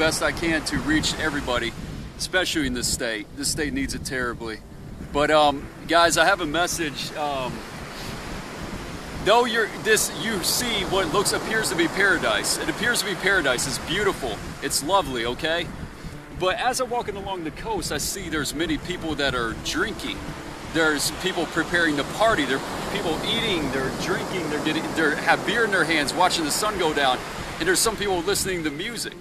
best I can to reach everybody, especially in this state. This state needs it terribly. But guys, I have a message. Though you see what appears to be paradise. It appears to be paradise. It's beautiful. It's lovely, okay? But as I'm walking along the coast, I see there's many people that are drinking. There's people preparing to party. There are people eating, they're drinking, they have beer in their hands, watching the sun go down. And there's some people listening to music.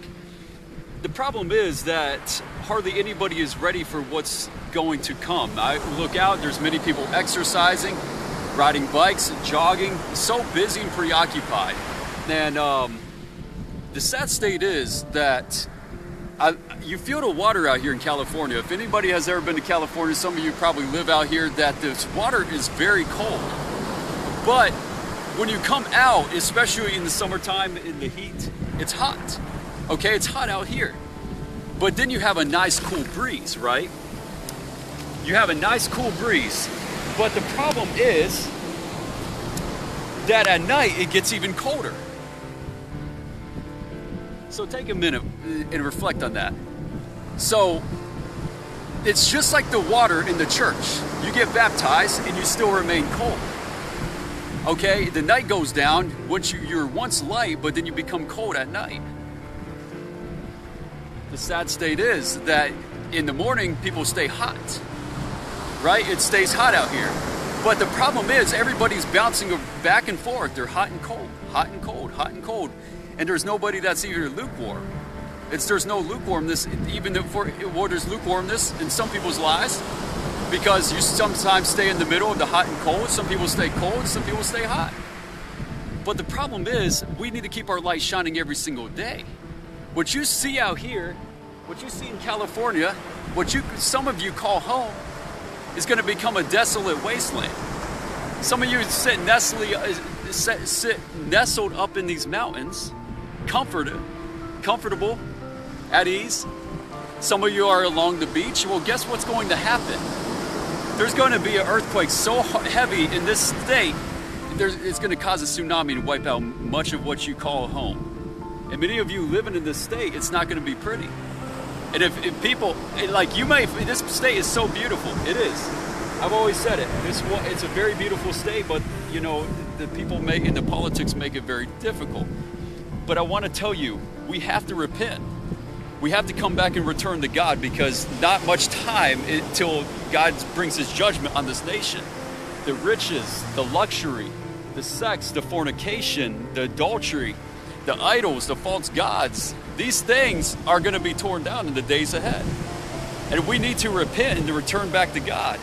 The problem is that hardly anybody is ready for what's going to come. I look out, there's many people exercising, riding bikes, jogging, so busy and preoccupied. And the sad state is that you feel the water out here in California. If anybody has ever been to California, some of you probably live out here, that this water is very cold. But when you come out, especially in the summertime, in the heat, it's hot. Okay, it's hot out here. But then you have a nice cool breeze, right? You have a nice cool breeze. But the problem is that at night it gets even colder. So take a minute and reflect on that. So it's just like the water in the church. You get baptized and you still remain cold. Okay, the night goes down. You're once light, but then you become cold at night. The sad state is that in the morning people stay hot. Right? It stays hot out here. But the problem is everybody's bouncing back and forth. They're hot and cold, hot and cold, hot and cold. And there's nobody that's either lukewarm. There's no lukewarmness, even there's lukewarmness in some people's lives, because you sometimes stay in the middle of the hot and cold. Some people stay cold, some people stay hot. But the problem is we need to keep our light shining every single day. What you see out here, what you see in California, some of you call home, is going to become a desolate wasteland. Some of you sit nestled up in these mountains, comfortable, at ease. Some of you are along the beach. Well, guess what's going to happen? There's going to be an earthquake so heavy in this state, it's going to cause a tsunami to wipe out much of what you call home. And many of you living in this state, it's not going to be pretty. And if people, this state is so beautiful. It is. I've always said it. It's a very beautiful state, but you know, the people in the politics make it very difficult. But I want to tell you, we have to repent. We have to come back and return to God, because not much time until God brings his judgment on this nation. The riches, the luxury, the sex, the fornication, the adultery, the idols, the false gods, these things are going to be torn down in the days ahead. And we need to repent and to return back to God.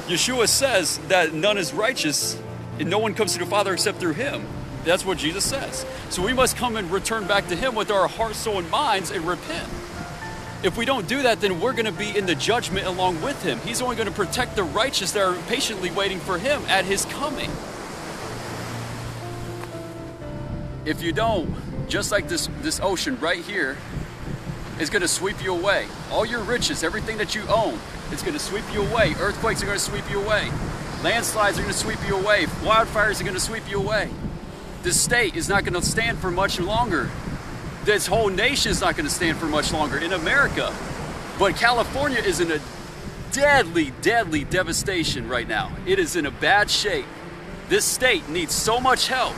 Yeshua says that none is righteous and no one comes to the Father except through him. That's what Jesus says. So we must come and return back to him with our heart, soul, and minds and repent. If we don't do that, then we're going to be in the judgment along with him. He's only going to protect the righteous that are patiently waiting for him at his coming. If you don't, just like this ocean right here is going to sweep you away. All your riches, everything that you own, it's going to sweep you away. Earthquakes are going to sweep you away. Landslides are going to sweep you away. Wildfires are going to sweep you away. This state is not going to stand for much longer. This whole nation is not going to stand for much longer in America. But California is in a deadly, deadly devastation right now. It is in a bad shape. This state needs so much help.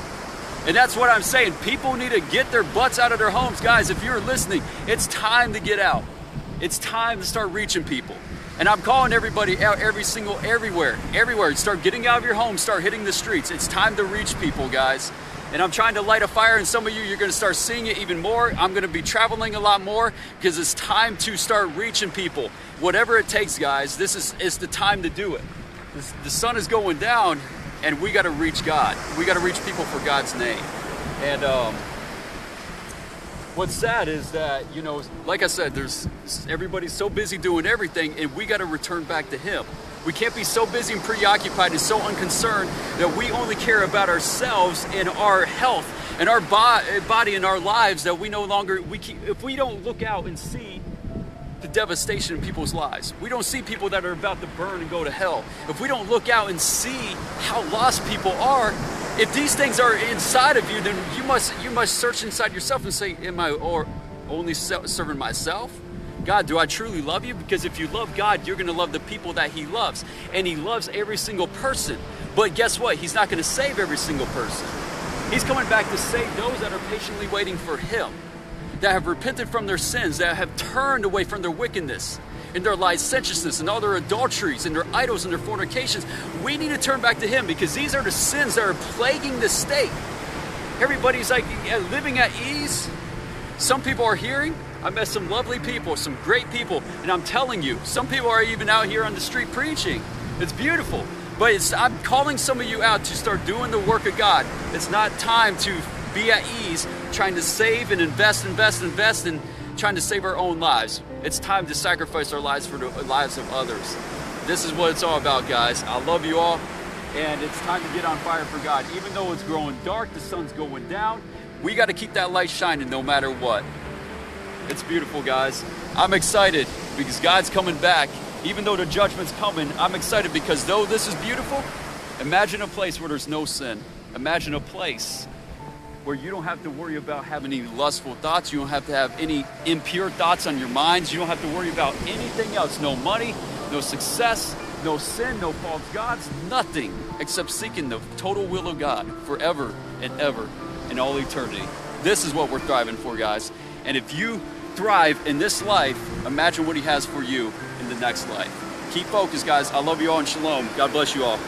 And that's what I'm saying. People need to get their butts out of their homes. Guys, if you're listening, it's time to get out. It's time to start reaching people. And I'm calling everybody out, everywhere. Start getting out of your home, start hitting the streets. It's time to reach people, guys. And I'm trying to light a fire, and some of you're going to start seeing it even more. I'm going to be traveling a lot more, because it's time to start reaching people. Whatever it takes, guys, it's the time to do it. The sun is going down, and we got to reach God. We got to reach people for God's name. And what's sad is that, you know, like I said, everybody's so busy doing everything, and we got to return back to him. We can't be so busy and preoccupied and so unconcerned that we only care about ourselves and our health and our body and our lives, that we no longer, if we don't look out and see the devastation in people's lives, we don't see people that are about to burn and go to hell, if we don't look out and see how lost people are, if these things are inside of you, then you must search inside yourself and say, am only serving myself? God, do I truly love you? Because if you love God, you're going to love the people that he loves. And he loves every single person. But guess what? He's not going to save every single person. He's coming back to save those that are patiently waiting for him, that have repented from their sins, that have turned away from their wickedness and their licentiousness and all their adulteries and their idols and their fornications. We need to turn back to him, because these are the sins that are plaguing the state. Everybody's like living at ease. Some people are hearing. I met some lovely people, some great people, and I'm telling you, some people are even out here on the street preaching. It's beautiful, but I'm calling some of you out to start doing the work of God. It's not time to be at ease, trying to save and invest, and trying to save our own lives. It's time to sacrifice our lives for the lives of others. This is what it's all about, guys. I love you all, and it's time to get on fire for God. Even though it's growing dark, the sun's going down, we got to keep that light shining no matter what. It's beautiful, guys. I'm excited because God's coming back. Even though the judgment's coming, I'm excited because though this is beautiful, imagine a place where there's no sin. Imagine a place where you don't have to worry about having any lustful thoughts. You don't have to have any impure thoughts on your minds. You don't have to worry about anything else. No money, no success, no sin, no false gods, nothing except seeking the total will of God forever and ever in all eternity. This is what we're thriving for, guys. And if you thrive in this life, imagine what he has for you in the next life. Keep focused, guys. I love you all, and shalom. God bless you all.